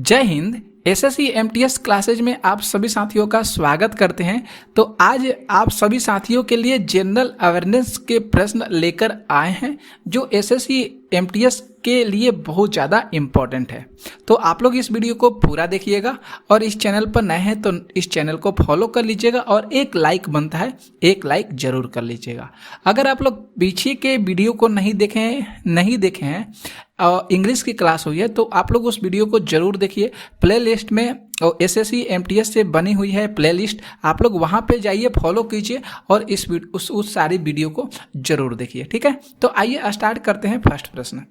जय Hind. SSC MTS classes में आप सभी साथियों का स्वागत करते हैं। तो आज आप सभी साथियों के लिए जनरल अवेयरनेस के प्रश्न लेकर आए हैं जो एसएससी एमटीएस के लिए बहुत ज़्यादा इम्पोर्टेंट है। तो आप लोग इस वीडियो को पूरा देखिएगा और इस चैनल पर नए हैं तो इस चैनल को फॉलो कर लीजिएगा और एक लाइक बनता है, एक लाइक जरूर कर लीजिएगा। अगर आप लोग पीछे के वीडियो को नहीं देखे हैं इंग्लिश की क्लास हुई है तो आप लोग उस वीडियो को जरूर देखिए। प्लेलिस्ट में एसएससी एमटीएस से बनी हुई है प्लेलिस्ट, आप लोग वहां पे जाइए, फॉलो कीजिए और उस सारी वीडियो को जरूर देखिए। ठीक है, तो आइए स्टार्ट करते हैं फर्स्ट प्रश्न।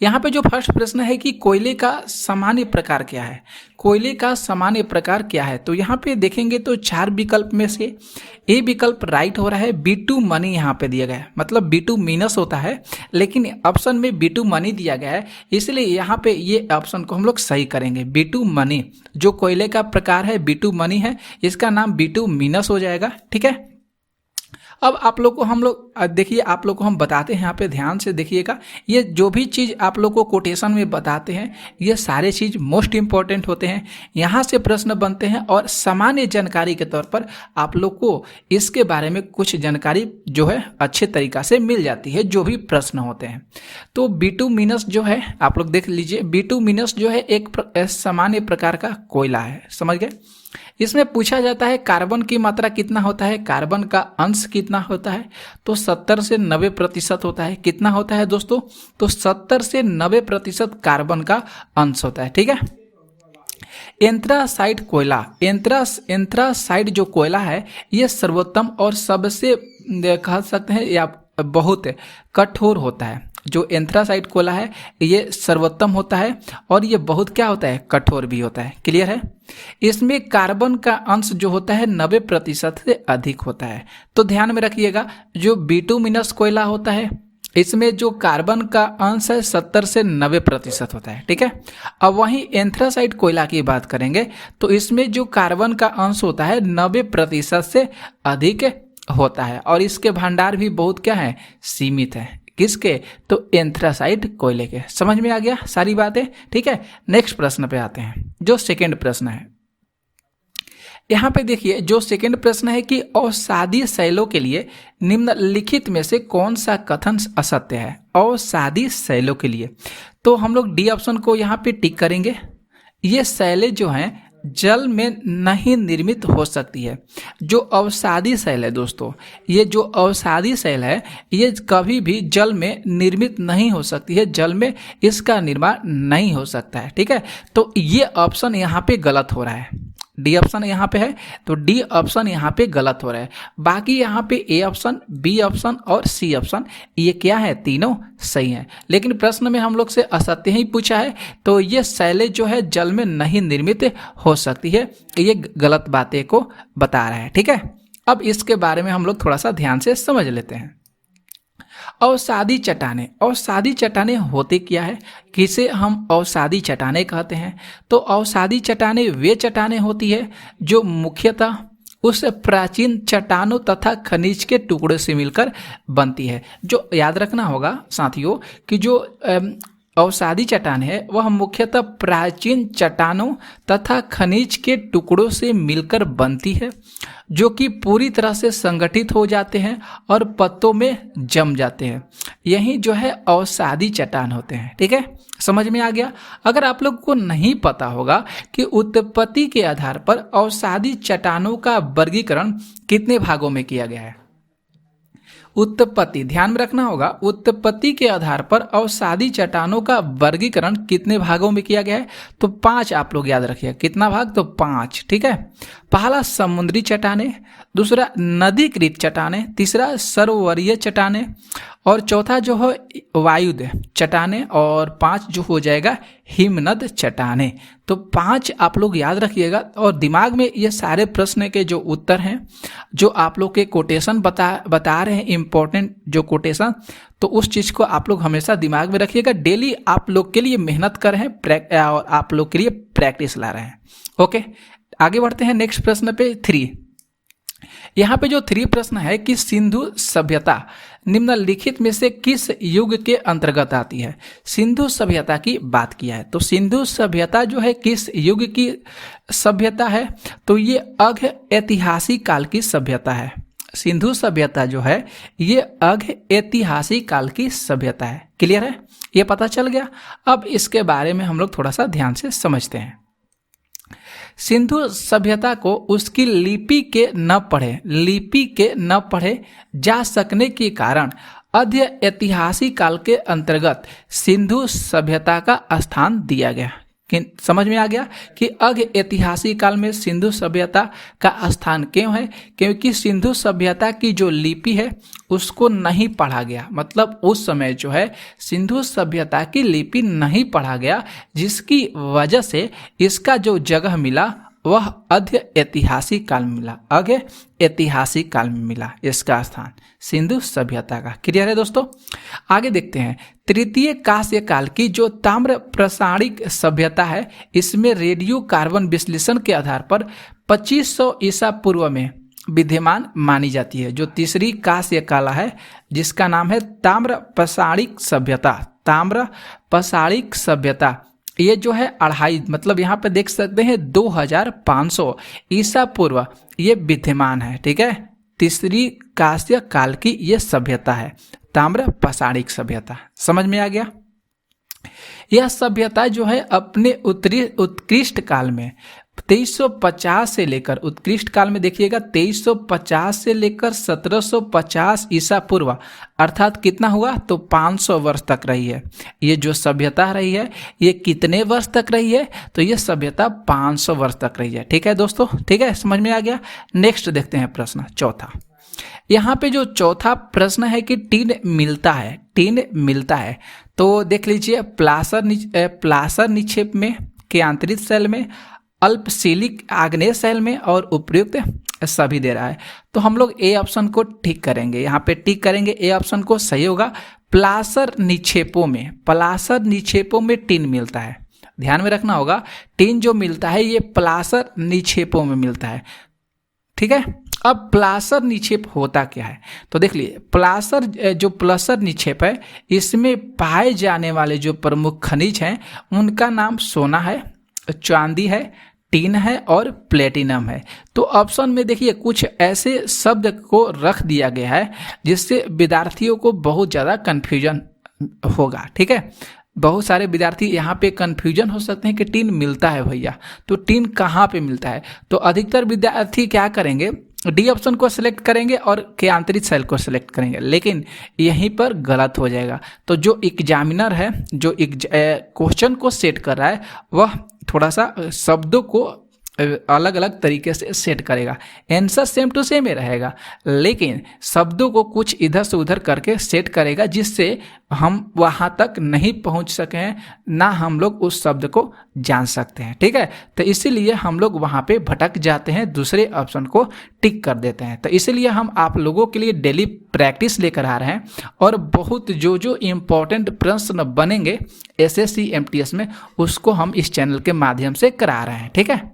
यहाँ पे जो फर्स्ट प्रश्न है कि कोयले का सामान्य प्रकार क्या है। कोयले का सामान्य प्रकार क्या है, तो यहाँ पे देखेंगे तो चार विकल्प में से ए विकल्प राइट हो रहा है। बिटुमनी यहाँ पे दिया गया है, मतलब बिटुमिनस होता है लेकिन ऑप्शन में बिटुमनी दिया गया है, इसलिए यहाँ पे ये ऑप्शन को हम लोग सही करेंगे। बिटुमनी जो कोयले का प्रकार है बिटुमनी है, इसका नाम बिटुमिनस हो जाएगा। ठीक है, अब आप लोग को देखिए, आप लोग को हम बताते हैं, यहाँ पे ध्यान से देखिएगा। ये जो भी चीज़ आप लोग को कोटेशन में बताते हैं ये सारे चीज़ मोस्ट इंपॉर्टेंट होते हैं, यहाँ से प्रश्न बनते हैं और सामान्य जानकारी के तौर पर आप लोग को इसके बारे में कुछ जानकारी जो है अच्छे तरीक़ा से मिल जाती है जो भी प्रश्न होते हैं। तो बिटुमिनस जो है आप लोग देख लीजिए, बिटुमिनस जो है एक सामान्य प्रकार का कोयला है, समझ गए। इसमें पूछा जाता है कार्बन की मात्रा कितना होता है, कार्बन का अंश कितना होता है, तो 70 से 90% होता है। कितना होता है दोस्तों, तो 70 से 90% कार्बन का अंश होता है। ठीक है, एंथ्रासाइट कोयला, एंथ्रासाइट जो कोयला है ये सर्वोत्तम और सबसे कह सकते हैं या बहुत कठोर होता है। जो एंथ्रासाइट कोयला है ये सर्वोत्तम होता है और ये बहुत क्या होता है, कठोर भी होता है। क्लियर है, इसमें कार्बन का अंश जो होता है 90% से अधिक होता है। तो ध्यान में रखिएगा, जो बिटुमिनस कोयला होता है इसमें जो कार्बन का अंश है 70 से 90% होता है। ठीक है, अब वहीं एंथ्रासाइट कोयला की बात करेंगे तो इसमें जो कार्बन का अंश होता है 90% से अधिक होता है और इसके भंडार भी बहुत क्या है, सीमित है। किसके, तो एंथ्रासाइट कोयले के। समझ में आ गया सारी बातें। ठीक है, नेक्स्ट प्रश्न पे आते हैं जो सेकंड प्रश्न है। यहाँ पे देखिए जो सेकंड प्रश्न है कि अवसादी शैलों के लिए निम्नलिखित में से कौन सा कथन असत्य है। अवसादी शैलों के लिए तो हम लोग डी ऑप्शन को यहाँ पे टिक करेंगे। ये शैलें जो हैं जल में नहीं निर्मित हो सकती है। जो अवसादी शैल है दोस्तों, ये जो अवसादी शैल है ये कभी भी जल में निर्मित नहीं हो सकती है, जल में इसका निर्माण नहीं हो सकता है। ठीक है, तो ये ऑप्शन यहाँ पे गलत हो रहा है। डी ऑप्शन यहाँ पे है तो डी ऑप्शन यहाँ पे गलत हो रहा है। बाकी यहाँ पे ए ऑप्शन, बी ऑप्शन और सी ऑप्शन ये क्या है, तीनों सही हैं। लेकिन प्रश्न में हम लोग से असत्य ही पूछा है तो ये शैलें जो है जल में नहीं निर्मित हो सकती है, ये गलत बातें को बता रहा है। ठीक है, अब इसके बारे में हम लोग थोड़ा सा ध्यान से समझ लेते हैं। अवसादी चट्टानें, अवसादी चट्टानें होते क्या है, किसे हम अवसादी चट्टानें कहते हैं। तो अवसादी चट्टानें वे चट्टानें होती है जो मुख्यतः उस प्राचीन चट्टानों तथा खनिज के टुकड़े से मिलकर बनती है। जो याद रखना होगा साथियों कि जो अवसादी चट्टान है वह मुख्यतः प्राचीन चट्टानों तथा खनिज के टुकड़ों से मिलकर बनती है जो कि पूरी तरह से संगठित हो जाते हैं और पत्तों में जम जाते हैं। यही जो है अवसादी चट्टान होते हैं। ठीक है, समझ में आ गया। अगर आप लोग को नहीं पता होगा कि उत्पत्ति के आधार पर अवसादी चट्टानों का वर्गीकरण कितने भागों में किया गया है, उत्पत्ति ध्यान में रखना होगा, उत्पत्ति के आधार पर अवसादी चट्टानों का वर्गीकरण कितने भागों में किया गया है, तो 5 आप लोग याद रखिए। कितना भाग, तो 5। ठीक है, पहला समुद्री चट्टानें, दूसरा नदीकृत चट्टानें, तीसरा सरोवरीय चट्टानें और चौथा जो है वायुद चट्टानें और 5 जो हो जाएगा हिमनद चट्टानें। तो 5 आप लोग याद रखिएगा और दिमाग में ये सारे प्रश्न के जो उत्तर हैं जो आप लोग के कोटेशन बता रहे हैं, इंपॉर्टेंट जो कोटेशन, तो उस चीज़ को आप लोग हमेशा दिमाग में रखिएगा। डेली आप लोग के लिए मेहनत कर रहे हैं और आप लोग के लिए प्रैक्टिस ला रहे हैं। ओके, आगे बढ़ते हैं नेक्स्ट प्रश्न पे 3। यहाँ पे जो 3 प्रश्न है कि सिंधु सभ्यता निम्नलिखित में से किस युग के अंतर्गत आती है? सिंधु सभ्यता की बात किया है, तो सिंधु सभ्यता जो है किस युग की सभ्यता है? तो ये अर्घ ऐतिहासिक काल की सभ्यता है। सिंधु सभ्यता जो है ये अर्घ ऐतिहासिक काल की सभ्यता है। क्लियर है? ये पता चल गया। अब इसके बारे में हम लोग थोड़ा सा ध्यान से समझते हैं। सिंधु सभ्यता को उसकी लिपि के न पढ़े जा सकने के कारण अर्घ ऐतिहासिक काल के अंतर्गत सिंधु सभ्यता का स्थान दिया गया। समझ में आ गया कि अर्घ ऐतिहासिक काल में सिंधु सभ्यता का स्थान क्यों है? क्योंकि सिंधु सभ्यता की जो लिपि है उसको नहीं पढ़ा गया, मतलब उस समय जो है सिंधु सभ्यता की लिपि नहीं पढ़ा गया, जिसकी वजह से इसका जो जगह मिला वह अर्घ ऐतिहासिक काल में मिला। अर्घ ऐतिहासिक काल में मिला इसका स्थान सिंधु सभ्यता का। क्लियर है दोस्तों? आगे देखते हैं। तृतीय कांस्य काल की जो ताम्र प्रसारिक सभ्यता है, इसमें रेडियो कार्बन विश्लेषण के आधार पर 2500 ईसा पूर्व में विद्यमान मानी जाती है। जो तीसरी कांस्य काल है जिसका नाम है ताम्र प्रसारिक सभ्यता, ताम्र प्रसारिक सभ्यता, ये जो है 2.5 मतलब यहाँ पे देख सकते हैं 2500 ईसा पूर्व ये विद्यमान है। ठीक है, तीसरी कांस्य काल की ये सभ्यता है ताम्र प्रसारिक सभ्यता। समझ में आ गया? यह सभ्यता जो है अपने उत्कृष्ट काल में 2350 से लेकर, उत्कृष्ट काल में देखिएगा 2350 से लेकर 1750 ईसा पूर्व, अर्थात कितना हुआ? तो 500 वर्ष तक रही है। ये जो सभ्यता रही है ये कितने वर्ष तक रही है? तो ये सभ्यता 500 वर्ष तक रही है। ठीक है दोस्तों? ठीक है, समझ में आ गया। नेक्स्ट देखते हैं प्रश्न चौथा। यहाँ पे जो चौथा प्रश्न है कि टीन मिलता है, तो देख लीजिए प्लासर निक्षेप में के आंतरिक सेल में, अल्पशिलिक आग्नेय सेल में और उपयुक्त सभी दे रहा है। तो हम लोग ए ऑप्शन को ठीक करेंगे, यहाँ पे टिक करेंगे, ए ऑप्शन को सही होगा। प्लासर निक्षेपों में टीन मिलता है। ध्यान में रखना होगा, टीन जो मिलता है ये प्लासर निक्षेपों में मिलता है। ठीक है, अब प्लासर निक्षेप होता क्या है? तो देख लीजिए, प्लासर निक्षेप है, इसमें पाए जाने वाले जो प्रमुख खनिज हैं उनका नाम सोना है, चांदी है, टीन है और प्लेटिनम है। तो ऑप्शन में देखिए कुछ ऐसे शब्द को रख दिया गया है जिससे विद्यार्थियों को बहुत ज़्यादा कन्फ्यूजन होगा। ठीक है, बहुत सारे विद्यार्थी यहाँ पे कन्फ्यूजन हो सकते हैं कि टीन मिलता है भैया, तो टीन कहाँ पे मिलता है? तो अधिकतर विद्यार्थी क्या करेंगे? डी ऑप्शन को सिलेक्ट करेंगे और के आंतरिक सेल को सिलेक्ट करेंगे, लेकिन यहीं पर गलत हो जाएगा। तो जो एग्जामिनर है, जो क्वेश्चन को सेट कर रहा है, वह थोड़ा सा शब्दों को अलग अलग तरीके से सेट करेगा। आंसर सेम टू सेम ही रहेगा, लेकिन शब्दों को कुछ इधर से उधर करके सेट करेगा, जिससे हम वहाँ तक नहीं पहुँच सके हैं, ना हम लोग उस शब्द को जान सकते हैं। ठीक है, तो इसीलिए हम लोग वहाँ पे भटक जाते हैं, दूसरे ऑप्शन को टिक कर देते हैं। तो इसीलिए हम आप लोगों के लिए डेली प्रैक्टिस लेकर आ रहे हैं, और बहुत जो इम्पोर्टेंट प्रश्न बनेंगे SSC MTS में, उसको हम इस चैनल के माध्यम से करा रहे हैं। ठीक है,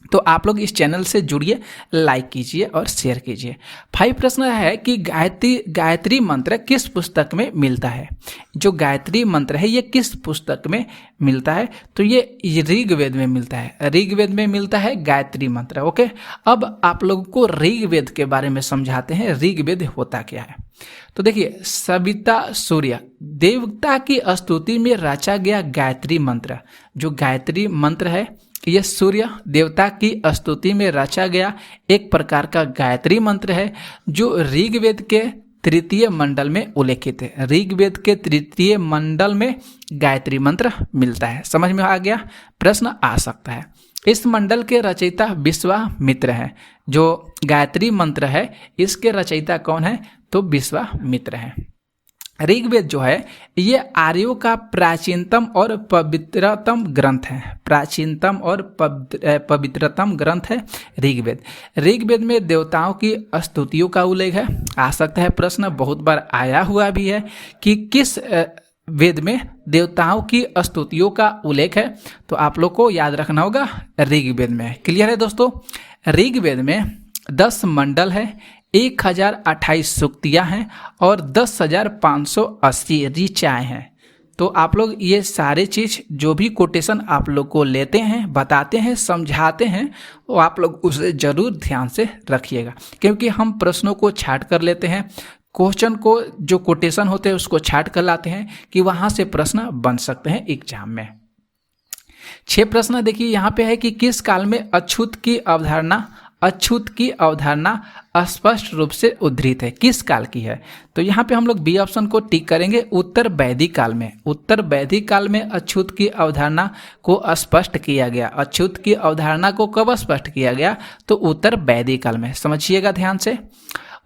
तो आप लोग इस चैनल से जुड़िए, लाइक कीजिए और शेयर कीजिए। 5 प्रश्न है कि गायत्री मंत्र किस पुस्तक में मिलता है? जो गायत्री मंत्र है ये किस पुस्तक में मिलता है? तो ये ऋग्वेद में मिलता है। ऋग्वेद में मिलता है गायत्री मंत्र। ओके, अब आप लोगों को ऋग्वेद के बारे में समझाते हैं। ऋग्वेद होता क्या है? तो देखिए, सविता सूर्य देवता की स्तुति में रचा गया गायत्री मंत्र, जो गायत्री मंत्र है ये सूर्य देवता की स्तुति में रचा गया एक प्रकार का गायत्री मंत्र है, जो ऋग्वेद के 3य मंडल में उल्लेखित है। ऋग्वेद के 3य मंडल में गायत्री मंत्र मिलता है। समझ में आ गया? प्रश्न आ सकता है। इस मंडल के रचयिता विश्वामित्र हैं। जो गायत्री मंत्र है इसके रचयिता कौन है? तो विश्वामित्र हैं। ऋग्वेद जो है ये आर्यों का प्राचीनतम और पवित्रतम ग्रंथ है। प्राचीनतम और पवित्रतम ग्रंथ है ऋग्वेद। ऋग्वेद में देवताओं की स्तुतियों का उल्लेख है। आ सकता है प्रश्न, बहुत बार आया हुआ भी है कि किस वेद में देवताओं की स्तुतियों का उल्लेख है? तो आप लोग को याद रखना होगा ऋग्वेद में। क्लियर है दोस्तों? ऋग्वेद में 10 मंडल है, 1028 सूक्तियाँ हैं और 10,580 ऋचाएँ हैं। तो आप लोग ये सारे चीज़ जो भी कोटेशन आप लोग को लेते हैं, बताते हैं, समझाते हैं, वो आप लोग उसे ज़रूर ध्यान से रखिएगा, क्योंकि हम प्रश्नों को छांट कर लेते हैं, क्वेश्चन को जो कोटेशन होते हैं उसको छांट कर लाते हैं कि वहाँ से प्रश्न बन सकते हैं एग्जाम में। 6 प्रश्न देखिए यहाँ पे है कि किस काल में अछूत की अवधारणा स्पष्ट रूप से उद्धृत है, किस काल की है? तो यहाँ पे हम लोग बी ऑप्शन को टिक करेंगे, उत्तर वैदिक काल में। उत्तर वैदिक काल में अछूत की अवधारणा को स्पष्ट किया गया। अछूत की अवधारणा को कब स्पष्ट किया गया? तो उत्तर वैदिक काल में। समझिएगा ध्यान से,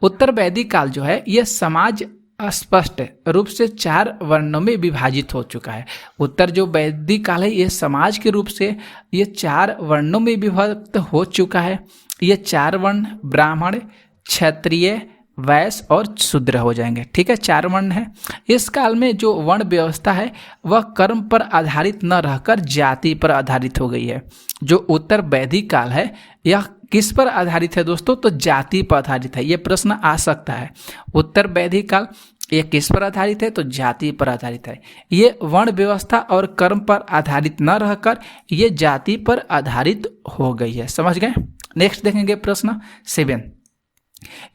उत्तर वैदिक काल जो है ये समाज स्पष्ट रूप से 4 वर्णों में विभाजित हो चुका है। उत्तर जो वैदिक काल है ये समाज के रूप से ये 4 वर्णों में विभक्त हो चुका है। ये 4 वर्ण ब्राह्मण, क्षत्रिय, वैश्य और शूद्र हो जाएंगे। ठीक है, 4 वर्ण है। इस काल में जो वर्ण व्यवस्था है वह कर्म पर आधारित न रहकर जाति पर आधारित हो गई है। जो उत्तर वैदिक काल है यह किस पर आधारित है दोस्तों? तो जाति पर आधारित है। ये प्रश्न आ सकता है, उत्तर वैदिक काल ये किस पर आधारित है? तो जाति पर आधारित है। ये वर्ण व्यवस्था और कर्म पर आधारित न रहकर ये जाति पर आधारित हो गई है। समझ गए? नेक्स्ट देखेंगे प्रश्न 7।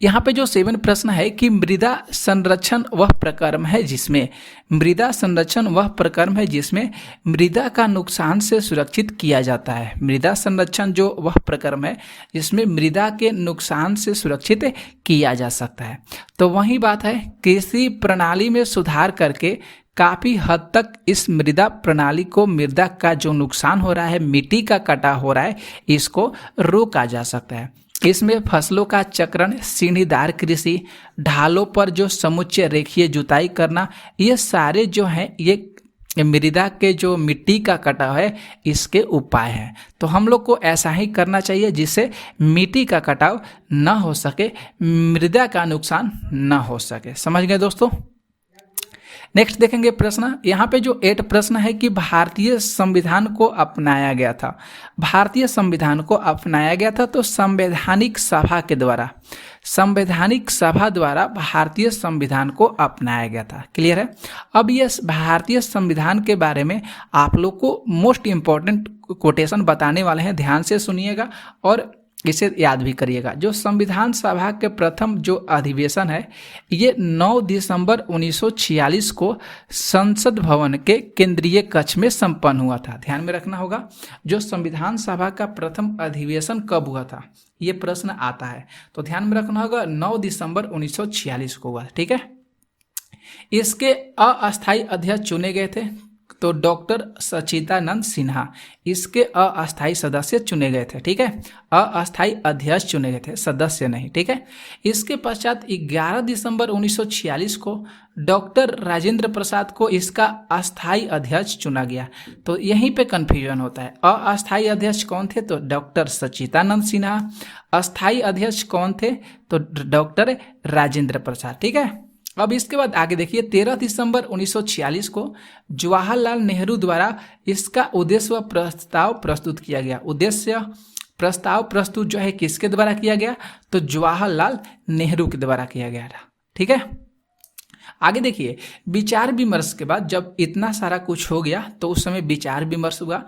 यहाँ पे जो 7 प्रश्न है कि मृदा संरक्षण वह प्रकर्म है जिसमें मृदा का नुकसान से सुरक्षित किया जाता है। मृदा संरक्षण जो वह प्रकर्म है जिसमें मृदा के नुकसान से सुरक्षित किया जा सकता है। तो वही बात है, कृषि प्रणाली में सुधार करके काफ़ी हद तक इस मृदा प्रणाली को, मृदा का जो नुकसान हो रहा है, मिट्टी का कटाव हो रहा है, इसको रोका जा सकता है। इसमें फसलों का चक्रण, सीढ़ीदार कृषि, ढालों पर जो समुच्चय रेखीय जुताई करना, ये सारे जो हैं ये मृदा के जो मिट्टी का कटाव है इसके उपाय हैं। तो हम लोग को ऐसा ही करना चाहिए जिससे मिट्टी का कटाव न हो सके, मृदा का नुकसान न हो सके। समझ गए दोस्तों? नेक्स्ट देखेंगे प्रश्न। यहाँ पे जो 8 प्रश्न है कि भारतीय संविधान को अपनाया गया था। भारतीय संविधान को अपनाया गया था तो संवैधानिक सभा द्वारा भारतीय संविधान को अपनाया गया था। क्लियर है? अब ये भारतीय संविधान के बारे में आप लोग को मोस्ट इम्पॉर्टेंट कोटेशन बताने वाले हैं, ध्यान से सुनिएगा और इसे याद भी करिएगा। जो संविधान सभा के प्रथम जो अधिवेशन है ये 9 दिसंबर 1946 को संसद भवन के केंद्रीय कक्ष में संपन्न हुआ था। ध्यान में रखना होगा, जो संविधान सभा का प्रथम अधिवेशन कब हुआ था ये प्रश्न आता है, तो ध्यान में रखना होगा 9 दिसंबर 1946 को हुआ। ठीक है, इसके अस्थायी अध्यक्ष चुने गए थे तो डॉक्टर सच्चिदानंद सिन्हा इसके अस्थायी सदस्य चुने गए थे। ठीक है, अस्थायी अध्यक्ष चुने गए थे, सदस्य नहीं। ठीक है, इसके पश्चात 11 दिसंबर 1946 को डॉक्टर राजेंद्र प्रसाद को इसका अस्थायी अध्यक्ष चुना गया। तो यहीं पे कन्फ्यूजन होता है। अस्थायी अध्यक्ष कौन थे? तो डॉक्टर सच्चिदानंद सिन्हा। अस्थायी अध्यक्ष कौन थे? तो डॉक्टर राजेंद्र प्रसाद। ठीक है, अब इसके बाद आगे देखिए 13 दिसंबर 1946 को जवाहरलाल नेहरू द्वारा इसका उद्देश्य व प्रस्ताव प्रस्तुत किया गया। उद्देश्य प्रस्ताव प्रस्तुत जो है किसके द्वारा किया गया? तो जवाहरलाल नेहरू के द्वारा किया गया था। ठीक है, आगे देखिए विचार विमर्श के बाद जब इतना सारा कुछ हो गया तो उस समय विचार विमर्श हुआ।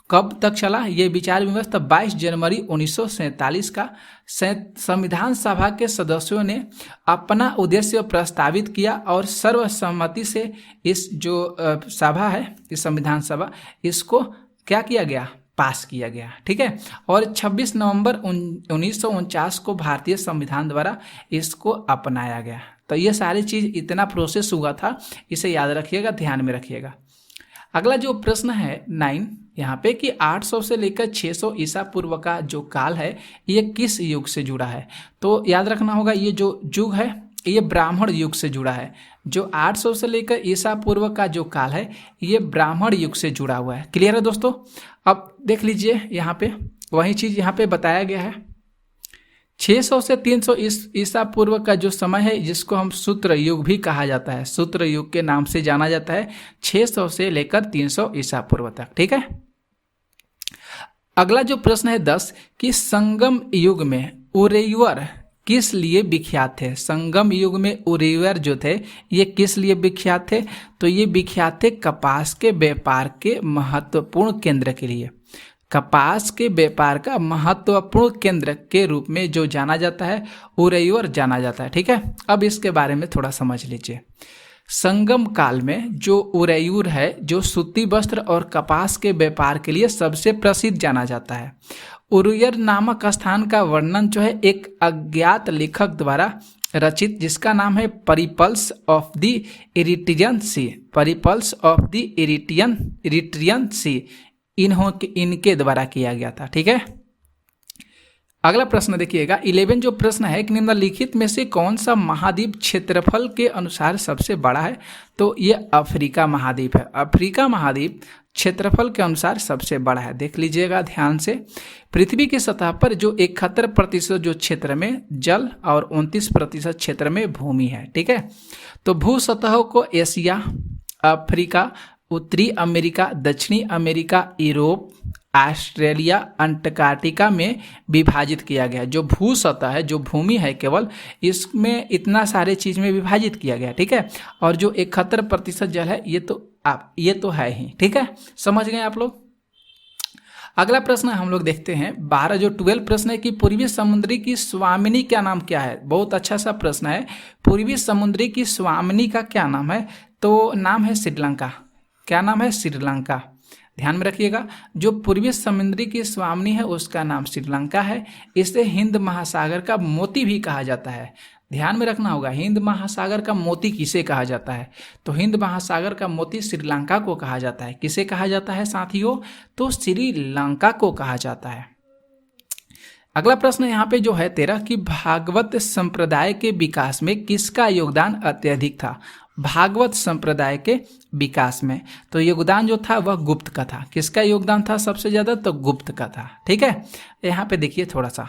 कब तक चला ये विचार विमर्श? तब 22 जनवरी 1947 का संविधान सभा के सदस्यों ने अपना उद्देश्य प्रस्तावित किया और सर्वसम्मति से इस जो सभा है, इस संविधान सभा, इसको क्या किया गया? पास किया गया। ठीक है, और 26 नवंबर 1949 को भारतीय संविधान द्वारा इसको अपनाया गया। तो ये सारी चीज़ इतना प्रोसेस हुआ था, इसे याद रखिएगा, ध्यान में रखिएगा। अगला जो प्रश्न है 9 यहाँ पे कि 800 से लेकर 600 ईसा पूर्व का जो काल है ये किस युग से जुड़ा है? तो याद रखना होगा ये जो युग है ये ब्राह्मण युग से जुड़ा है। जो 800 से लेकर ईसा पूर्व का जो काल है ये ब्राह्मण युग से जुड़ा हुआ है। क्लियर है दोस्तों? अब देख लीजिए यहाँ पे वही चीज़ यहाँ पे बताया गया है। 600 से 300 ईसा पूर्व का जो समय है जिसको हम सूत्र युग भी कहा जाता है, सूत्र युग के नाम से जाना जाता है, 600 से लेकर 300 ईसा पूर्व तक। ठीक है, अगला जो प्रश्न है 10 कि संगम युग में उरेयुवर किस लिए विख्यात थे? संगम युग में उरियर जो थे ये किस लिए विख्यात थे? तो ये विख्यात थे कपास के व्यापार के महत्वपूर्ण केंद्र के लिए। कपास के व्यापार का महत्वपूर्ण केंद्र के रूप में जो जाना जाता है उरियर जाना जाता है। ठीक है, अब इसके बारे में थोड़ा समझ लीजिए। संगम काल में जो उरियर है, जो सूती वस्त्र और कपास के व्यापार के लिए सबसे प्रसिद्ध जाना जाता है। उरियर नामक स्थान का वर्णन जो है एक अज्ञात लेखक द्वारा रचित, जिसका नाम है Periplus of the Erythraean Sea, Periplus of the Erythraean Sea, इनके द्वारा किया गया था। ठीक है, अगला प्रश्न देखिएगा 11 जो प्रश्न है कि निम्नलिखित में से कौन सा महाद्वीप क्षेत्रफल के अनुसार सबसे बड़ा है? तो ये अफ्रीका महाद्वीप है। अफ्रीका महाद्वीप क्षेत्रफल के अनुसार सबसे बड़ा है। देख लीजिएगा ध्यान से। पृथ्वी की सतह पर जो 71% जो क्षेत्र में जल और 29% क्षेत्र में भूमि है। ठीक है, तो भू सतहों को एशिया, अफ्रीका, उत्तरी अमेरिका, दक्षिणी अमेरिका, यूरोप, ऑस्ट्रेलिया, अंटार्कटिका में विभाजित किया गया है। जो भू सतह है, जो भूमि है, केवल इसमें इतना सारे चीज में विभाजित किया गया। ठीक है, और जो 71% जल है ये तो है ही। ठीक है, समझ गए आप लोग। अगला प्रश्न हम लोग देखते हैं 12 प्रश्न है कि पूर्वी समुद्री की स्वामिनी का नाम क्या है? बहुत अच्छा सा प्रश्न है। पूर्वी समुद्री की स्वामिनी का क्या नाम है? तो नाम है श्रीलंका। क्या नाम है? श्रीलंका। ध्यान में रखिएगा, जो पूर्वी समुद्री की स्वामिनी है उसका नाम श्रीलंका है। इसे हिंद महासागर का मोती भी कहा जाता है। ध्यान में रखना होगा, हिंद महासागर का मोती किसे कहा जाता है? तो हिंद महासागर का मोती श्रीलंका को कहा जाता है। किसे कहा जाता है साथियों? तो श्रीलंका को कहा जाता है। अगला प्रश्न यहाँ पे जो है 13 कि भागवत संप्रदाय के विकास में किसका योगदान अत्यधिक था? भागवत संप्रदाय के विकास में तो योगदान जो था वह गुप्त का था। किसका योगदान था सबसे ज्यादा? तो गुप्त का था। ठीक है, यहाँ पे देखिए थोड़ा सा,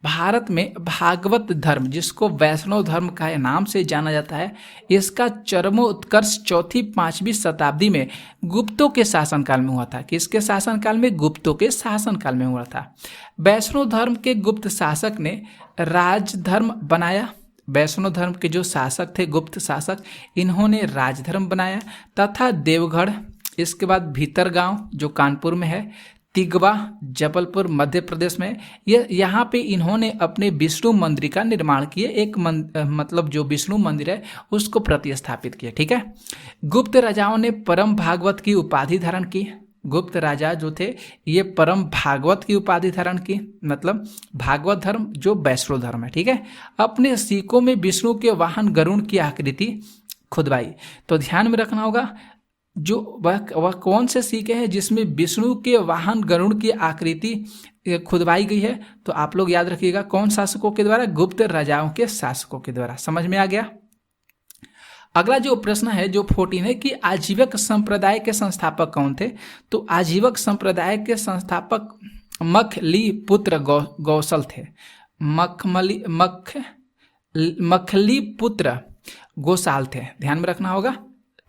भारत में भागवत धर्म, जिसको वैष्णव धर्म का नाम से जाना जाता है, इसका चरमोत्कर्ष 4वीं-5वीं शताब्दी में गुप्तों के शासनकाल में हुआ था। किसके शासनकाल में? गुप्तों के शासनकाल में हुआ था। वैष्णव धर्म के गुप्त शासक ने राजधर्म बनाया। वैष्णव धर्म के जो शासक थे, गुप्त शासक, इन्होंने राजधर्म बनाया तथा देवगढ़, इसके बाद भीतरगांव जो कानपुर में है, तिगवा जबलपुर मध्य प्रदेश में, ये यहाँ पे इन्होंने अपने विष्णु मंदिर का निर्माण किए। एक मतलब जो विष्णु मंदिर है उसको प्रतिस्थापित किया। ठीक है, गुप्त राजाओं ने परम भागवत की उपाधि धारण की। गुप्त राजा जो थे ये परम भागवत की उपाधि धारण की, मतलब भागवत धर्म जो वैष्णव धर्म है। ठीक है, अपने सिक्कों में विष्णु के वाहन गरुड़ की आकृति खुदवाई। तो ध्यान में रखना होगा, जो वह कौन से सिक्के हैं जिसमें विष्णु के वाहन गरुड़ की आकृति खुदवाई गई है? तो आप लोग याद रखिएगा, कौन शासकों के द्वारा? गुप्त राजाओं के शासकों के द्वारा। समझ में आ गया। अगला जो प्रश्न है जो 14 है कि आजीवक संप्रदाय के संस्थापक कौन थे? तो आजीवक संप्रदाय के संस्थापक मखली पुत्र गौसल थे। मखली पुत्र गोसाल थे। ध्यान में रखना होगा।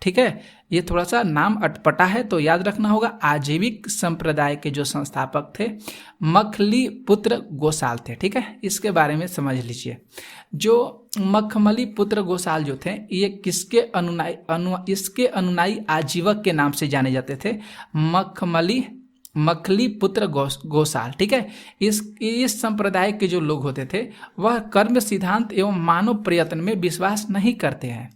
ठीक है, ये थोड़ा सा नाम अटपटा है तो याद रखना होगा। आजीविक संप्रदाय के जो संस्थापक थे मखली पुत्र गोसाल थे। ठीक है, इसके बारे में समझ लीजिए। जो मखमली पुत्र गोसाल जो थे ये किसके इसके अनुनायी आजीवक के नाम से जाने जाते थे। मखली पुत्र गोसाल। ठीक है, इस संप्रदाय के जो लोग होते थे वह कर्म सिद्धांत एवं मानव प्रयत्न में विश्वास नहीं करते हैं।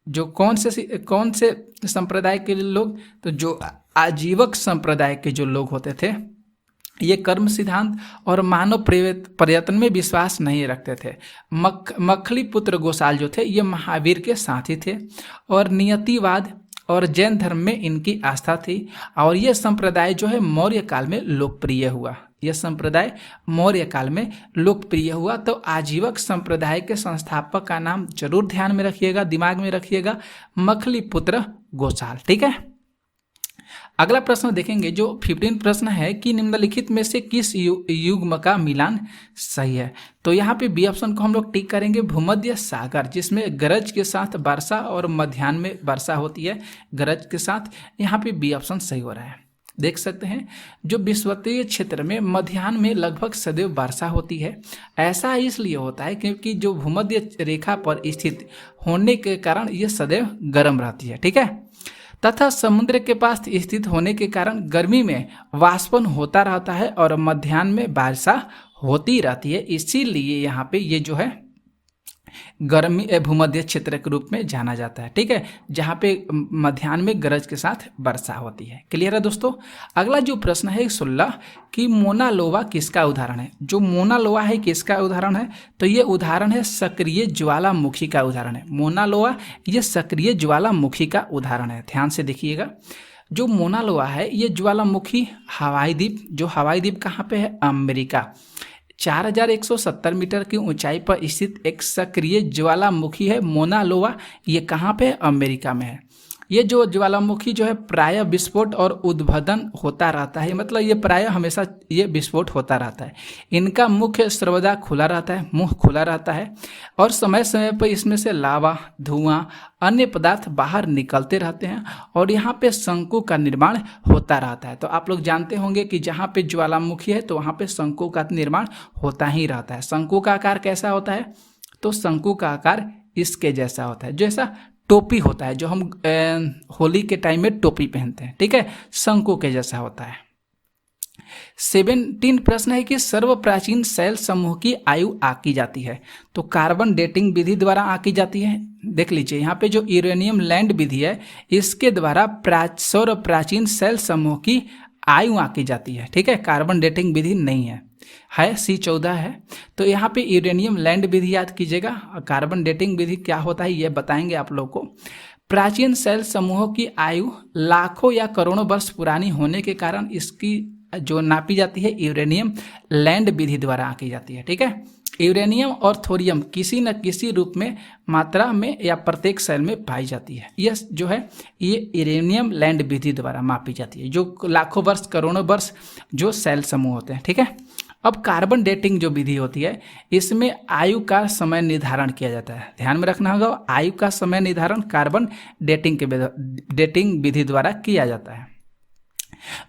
जो कौन से संप्रदाय के लोग? तो जो आजीवक संप्रदाय के जो लोग होते थे ये कर्म सिद्धांत और मानव प्रयत्न में विश्वास नहीं रखते थे। मखली पुत्र गोसाल जो थे ये महावीर के साथी थे और नियतिवाद और जैन धर्म में इनकी आस्था थी। और ये संप्रदाय जो है मौर्य काल में लोकप्रिय हुआ। यह संप्रदाय मौर्य काल में लोकप्रिय हुआ। तो आजीवक संप्रदाय के संस्थापक का नाम जरूर ध्यान में रखिएगा, दिमाग में रखिएगा, मखली पुत्र गोसाल। ठीक है, अगला प्रश्न देखेंगे जो 15 प्रश्न है कि निम्नलिखित में से किस युग्म का मिलान सही है? तो यहाँ पे बी ऑप्शन को हम लोग टिक करेंगे। भूमध्य सागर, जिसमें गरज के साथ वर्षा और मध्याह्न में वर्षा होती है, गरज के साथ। यहाँ पे बी ऑप्शन सही हो रहा है। देख सकते हैं, जो विषुवतीय क्षेत्र में मध्याह्न में लगभग सदैव वर्षा होती है। ऐसा इसलिए होता है क्योंकि जो भूमध्य रेखा पर स्थित होने के कारण यह सदैव गर्म रहती है, ठीक है, तथा समुद्र के पास स्थित होने के कारण गर्मी में वाष्पन होता रहता है और मध्याह्न में वर्षा होती रहती है। इसीलिए यहाँ पे ये जो है गर्मी भूमध्य क्षेत्र के रूप में जाना जाता है, ठीक है, जहाँ पे मध्याह्न में गरज के साथ वर्षा होती है। क्लियर है दोस्तों। अगला जो प्रश्न है 16 कि मोना लोवा किसका उदाहरण है। जो मोना लोवा है किसका उदाहरण है, तो ये उदाहरण है सक्रिय ज्वालामुखी का उदाहरण है। मोना लोवा ये सक्रिय ज्वालामुखी का उदाहरण है, ध्यान से देखिएगा। जो मोना लोवा है ये ज्वालामुखी हवाई द्वीप, जो हवाई द्वीप कहाँ पे है, अमेरिका, 4170 मीटर की ऊंचाई पर स्थित एक सक्रिय ज्वालामुखी है मोना लोवा। ये कहाँ पे है, अमेरिका में है। ये जो ज्वालामुखी जो है प्रायः विस्फोट और उद्भदन होता रहता है, मतलब ये प्रायः हमेशा ये विस्फोट होता रहता है। इनका मुख्य सर्वदा खुला रहता है, मुंह खुला रहता है और समय समय पर इसमें से लावा, धुआं, अन्य पदार्थ बाहर निकलते रहते हैं और यहाँ पे शंकु का निर्माण होता रहता है। तो आप लोग जानते होंगे कि जहाँ पे ज्वालामुखी है तो वहाँ पे शंकु का निर्माण होता ही रहता है। शंकु का आकार कैसा होता है, तो शंकु का आकार इसके जैसा होता है, जैसा टोपी होता है, जो हम होली के टाइम में टोपी पहनते हैं, ठीक है, शंकु के जैसा होता है। 17 प्रश्न है कि सर्व प्राचीन शैल समूह की आयु आंकी जाती है, तो कार्बन डेटिंग विधि द्वारा आंकी जाती है। देख लीजिए यहाँ पे जो यूरेनियम लैंड विधि है इसके द्वारा सर्व प्राचीन शैल समूह की आयु आंकी जाती है, ठीक है, कार्बन डेटिंग विधि नहीं है C14 है। तो यहाँ पे यूरेनियम लैंड विधि याद कीजिएगा। कार्बन डेटिंग विधि क्या होता है ये बताएंगे आप लोग को। प्राचीन शैल समूहों की आयु लाखों या करोड़ों वर्ष पुरानी होने के कारण इसकी जो नापी जाती है यूरेनियम लैंड विधि द्वारा आंकी जाती है, ठीक है। यूरेनियम और थोरियम किसी न किसी रूप में मात्रा में या प्रत्येक शैल में पाई जाती है। यह जो है ये यूरेनियम लैंड विधि द्वारा मापी जाती है, जो लाखों वर्ष करोड़ों वर्ष जो शैल समूह होते हैं, ठीक है। अब कार्बन डेटिंग जो विधि होती है इसमें आयु का समय निर्धारण किया जाता है, ध्यान में रखना होगा। आयु का समय निर्धारण कार्बन डेटिंग विधि द्वारा किया जाता है।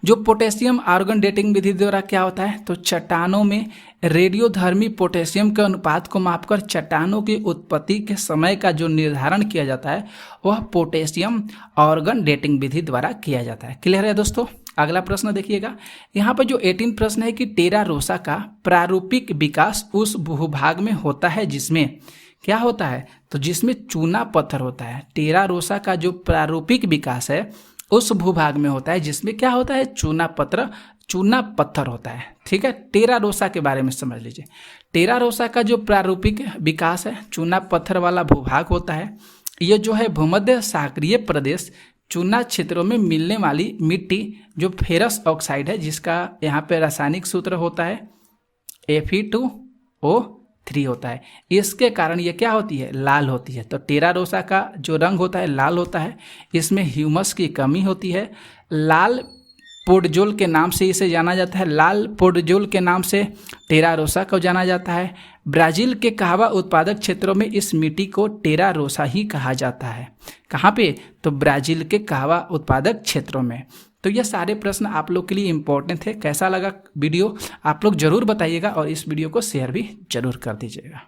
जो पोटेशियम आर्गन डेटिंग विधि द्वारा क्या होता है, तो चट्टानों में रेडियोधर्मी पोटेशियम के अनुपात को मापकर चट्टानों की उत्पत्ति के समय का जो निर्धारण किया जाता है वह पोटेशियम आर्गन डेटिंग विधि द्वारा किया जाता है। क्लियर है दोस्तों। अगला प्रश्न देखिएगा, यहाँ पर जो 18 प्रश्न है कि टेरा रोसा का प्रारूपिक विकास उस भूभाग में होता है जिसमें क्या होता है, तो जिसमें चूना पत्थर होता है। टेरा रोसा का जो प्रारूपिक विकास है उस भूभाग में होता है जिसमें क्या होता है, चूना पत्थर होता है, ठीक है। टेरा रोसा के बारे में समझ लीजिए। टेरा रोसा का जो प्रारूपिक विकास है चूना पत्थर वाला भूभाग होता है। ये जो है भूमध्य सागरीय प्रदेश चूना क्षेत्रों में मिलने वाली मिट्टी जो फेरस ऑक्साइड है, जिसका यहाँ पे रासायनिक सूत्र होता है Fe2O3 होता है, इसके कारण ये क्या होती है, लाल होती है। तो टेरा रोसा का जो रंग होता है लाल होता है। इसमें ह्यूमस की कमी होती है। लाल पोडजोल के नाम से इसे जाना जाता है, लाल पोडजोल के नाम से टेरा रोसा को जाना जाता है। ब्राज़ील के कहवा उत्पादक क्षेत्रों में इस मिट्टी को टेरा रोसा ही कहा जाता है। कहाँ पे, तो ब्राज़ील के कहवा उत्पादक क्षेत्रों में। तो ये सारे प्रश्न आप लोग के लिए इम्पोर्टेंट थे। कैसा लगा वीडियो आप लोग ज़रूर बताइएगा और इस वीडियो को शेयर भी ज़रूर कर दीजिएगा।